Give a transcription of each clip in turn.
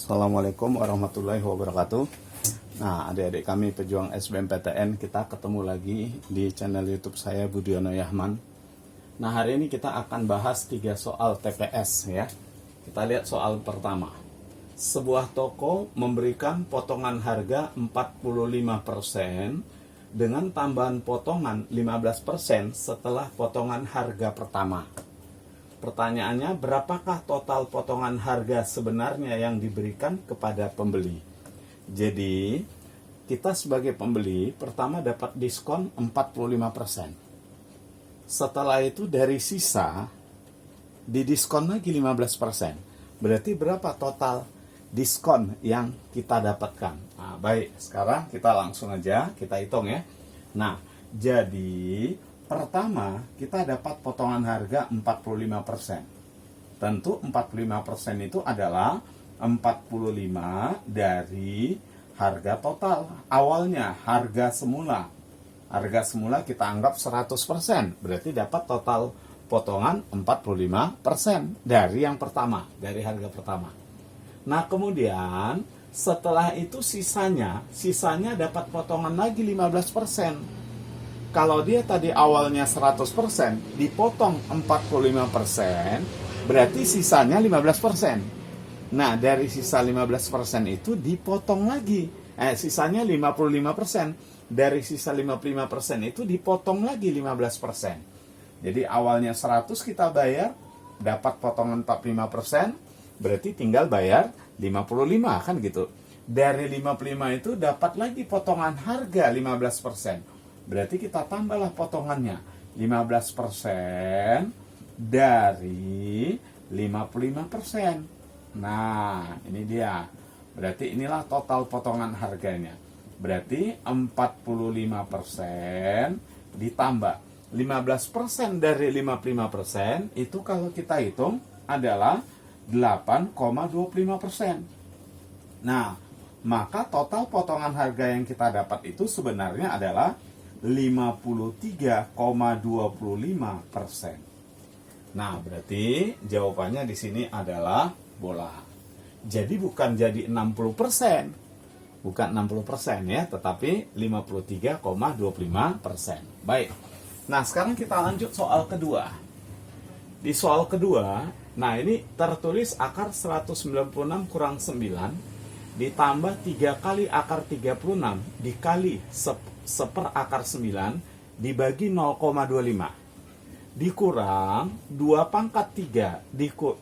Assalamualaikum warahmatullahi wabarakatuh. Nah, adik-adik kami pejuang SBMPTN, kita ketemu lagi di channel YouTube saya Budiono Yahman. Nah, hari ini kita akan bahas 3 soal TPS ya. Kita lihat soal pertama. Sebuah toko memberikan potongan harga 45% dengan tambahan potongan 15% setelah potongan harga pertama. Pertanyaannya, berapakah total potongan harga sebenarnya yang diberikan kepada pembeli? Jadi, kita sebagai pembeli pertama dapat diskon 45%. Setelah itu dari sisa didiskon lagi 15%. Berarti berapa total diskon yang kita dapatkan? Nah, baik, sekarang kita langsung aja kita hitung ya. Nah, jadi pertama, kita dapat potongan harga 45%. Tentu 45% itu adalah 45 dari harga total. Awalnya, harga semula. Harga semula kita anggap 100%. Berarti dapat total potongan 45% dari yang pertama, dari harga pertama. Nah, kemudian setelah itu sisanya dapat potongan lagi 15%. Kalau dia tadi awalnya 100%, dipotong 45%, berarti sisanya 15%. Nah, dari sisa 15% itu dipotong lagi. Sisanya 55%. Dari sisa 55% itu dipotong lagi 15%. Jadi awalnya 100 kita bayar, dapat potongan 45%, berarti tinggal bayar 55 kan gitu. Dari 55 itu dapat lagi potongan harga 15%. Berarti kita tambahlah potongannya 15% dari 55%. Nah, ini dia. Berarti inilah total potongan harganya. Berarti 45% ditambah 15% dari 55% itu kalau kita hitung adalah 8,25%. Nah, maka total potongan harga yang kita dapat itu sebenarnya adalah 53,25%. Nah, berarti jawabannya di sini adalah bola. Jadi bukan jadi 60%. Bukan 60% ya, tetapi 53,25%. Baik. Nah, sekarang kita lanjut soal kedua. Di soal kedua, nah ini tertulis akar 196 kurang 9 ditambah 3 kali akar 36 dikali seper akar 9 dibagi 0,25 dikurang 2 pangkat 3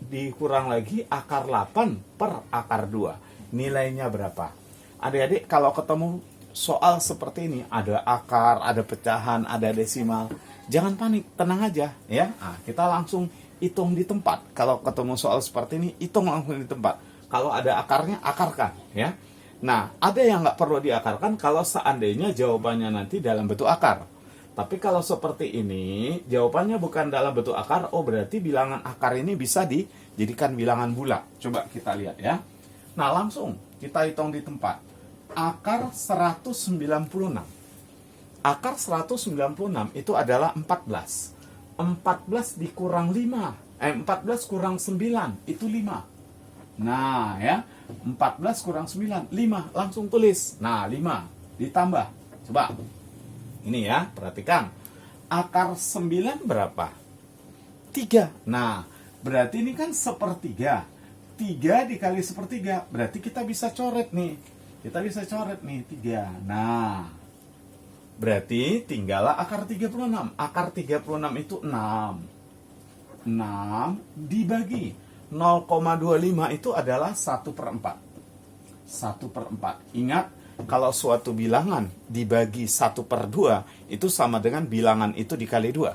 dikurang lagi akar 8 per akar 2. Nilainya berapa? Adik-adik kalau ketemu soal seperti ini, ada akar, ada pecahan, ada desimal, jangan panik, tenang aja ya. Nah, kita langsung hitung di tempat. Kalau ketemu soal seperti ini, hitung langsung di tempat. Kalau ada akarnya, akarkan ya. Nah, ada yang nggak perlu diakarkan kalau seandainya jawabannya nanti dalam bentuk akar. Tapi kalau seperti ini, jawabannya bukan dalam bentuk akar, oh berarti bilangan akar ini bisa dijadikan bilangan bulat. Coba kita lihat ya. Nah, langsung kita hitung di tempat. Akar 196. Akar 196 itu adalah 14. 14 dikurang 5. 14 kurang 9, itu 5. Nah, ya. 14 kurang 9, 5. Langsung tulis. Nah, 5 ditambah. Coba. Ini ya, perhatikan. Akar 9 berapa? 3. Nah, berarti ini kan sepertiga. 3 dikali sepertiga. Berarti kita bisa coret nih. 3. Nah, berarti tinggallah akar 36. Akar 36 itu 6. 6 dibagi 0,25 itu adalah 1/4. 1/4. Ingat, kalau suatu bilangan dibagi 1/2 itu sama dengan bilangan itu dikali 2.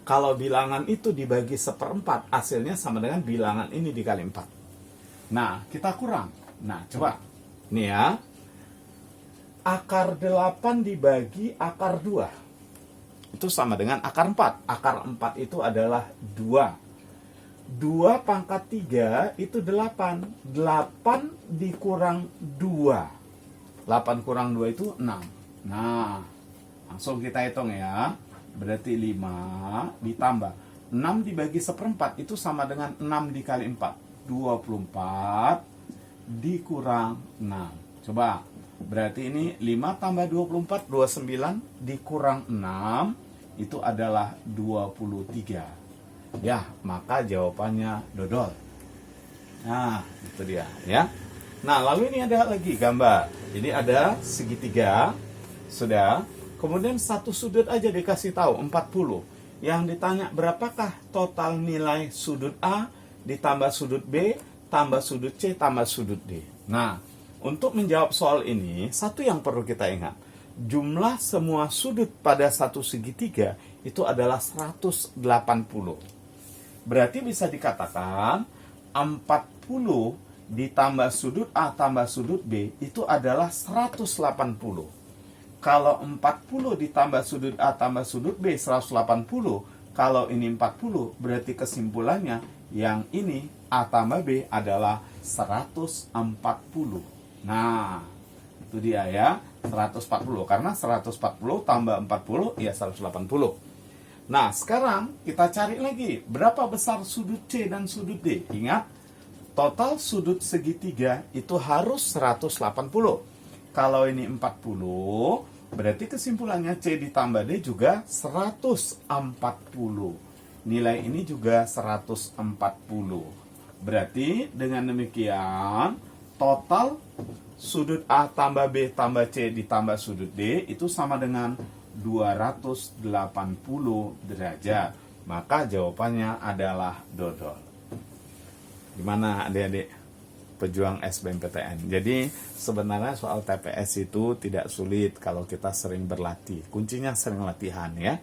Kalau bilangan itu dibagi 1/4, hasilnya sama dengan bilangan ini dikali 4. Nah, kita kurang. Nah, coba. Nih ya. Akar 8 dibagi akar 2. Itu sama dengan akar 4. Akar 4 itu adalah 2. 2 pangkat 3 itu 8. 8 dikurang 2. 8 kurang 2 itu 6. Nah, langsung kita hitung ya. Berarti 5 ditambah 6 dibagi 1/4 itu sama dengan 6 dikali 4. 24 dikurang 6. Coba, berarti ini 5 tambah 24, 29 dikurang 6, itu adalah 23. Ya, maka jawabannya dodol. Nah, itu dia ya. Nah, lalu ini ada lagi gambar. Jadi ada segitiga, sudah. Kemudian satu sudut aja dikasih tahu 40. Yang ditanya berapakah total nilai sudut A ditambah sudut B tambah sudut C tambah sudut D. Nah, untuk menjawab soal ini, satu yang perlu kita ingat, jumlah semua sudut pada satu segitiga itu adalah 180. Berarti bisa dikatakan 40 ditambah sudut A tambah sudut B itu adalah 180. Kalau 40 ditambah sudut A tambah sudut B 180, kalau ini 40, berarti kesimpulannya yang ini A tambah B adalah 140. Nah, itu dia ya, 140. Karena 140 tambah 40 ya 180. Nah, sekarang kita cari lagi berapa besar sudut C dan sudut D. Ingat, total sudut segitiga itu harus 180. Kalau ini 40, berarti kesimpulannya C ditambah D juga 140. Nilai ini juga 140. Berarti dengan demikian, total sudut A tambah B tambah C ditambah sudut D itu sama dengan 280 derajat. Maka jawabannya adalah dodol. Gimana adik-adik pejuang SBMPTN? Jadi sebenarnya soal TPS itu tidak sulit kalau kita sering berlatih. Kuncinya sering latihan ya.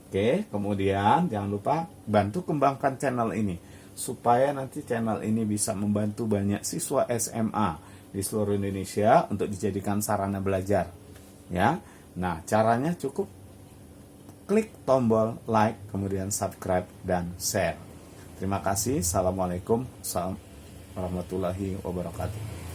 Oke, kemudian jangan lupa bantu kembangkan channel ini supaya nanti channel ini bisa membantu banyak siswa SMA di seluruh Indonesia untuk dijadikan sarana belajar. Ya. Nah, caranya cukup klik tombol like, kemudian subscribe dan share. Terima kasih. Assalamualaikum warahmatullahi wabarakatuh.